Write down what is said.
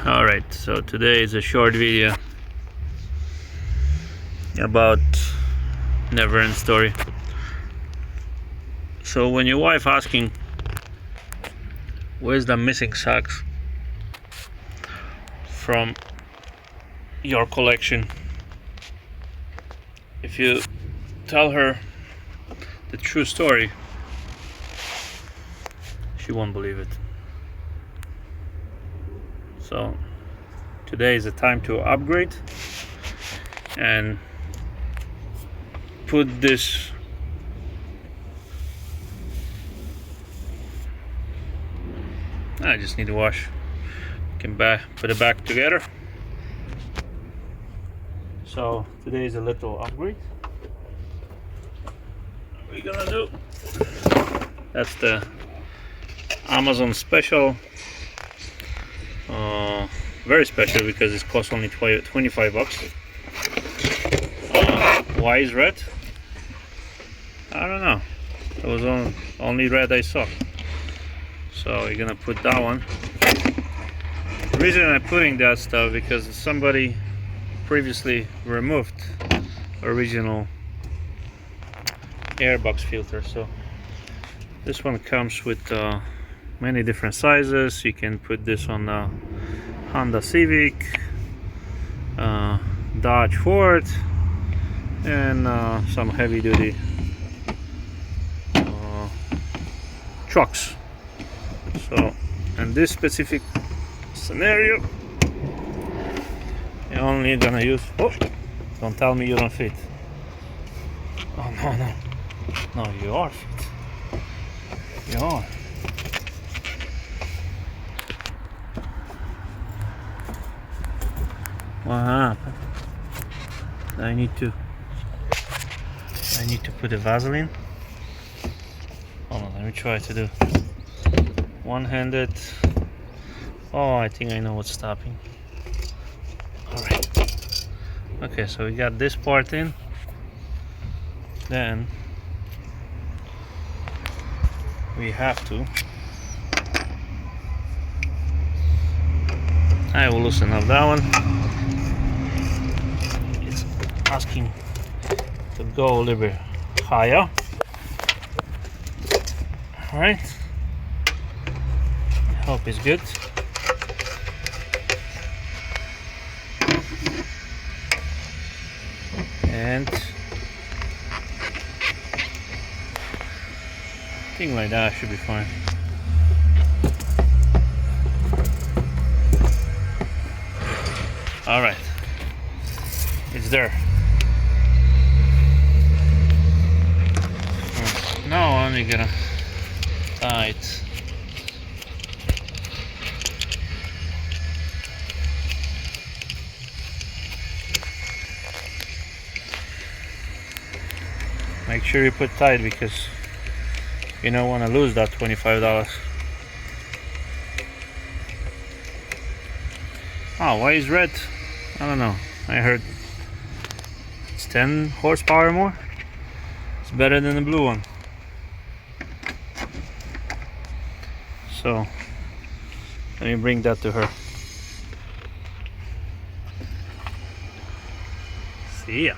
Alright, so today is a short video about never-end story. So when your wife asking where's the missing socks from your collection, if you tell her the true story, she won't believe it. So today is the time to upgrade and put this I just need to wash. Can put it back together. So today is a little upgrade. What we're gonna do, that's the Amazon special. Very special because it costs only 25 bucks. Why is red? I don't know. It was only red I saw. So we're gonna put that one. The reason I'm putting that stuff because somebody previously removed original airbox filter. So this one comes with many different sizes. You can put this on the Honda Civic, Dodge Ford, and some heavy-duty trucks. So in this specific scenario, you're only gonna use. Oh, don't tell me you don't fit. Oh no, you are fit. You are. What happened? I need to put the Vaseline. Hold on, let me try to do one-handed. Oh, I think I know what's stopping. Alright. Okay, so we got this part in. Then we have to. I will loosen up that one. It's asking to go a little bit higher. Alright. Hope it's good. And thing like that should be fine. All right, it's there. Now I'm gonna tie it. Make sure you put tight because you don't want to lose that $25. Oh, why is red? I don't know. I heard it's 10 horsepower more. It's better than the blue one. So let me bring that to her. See ya.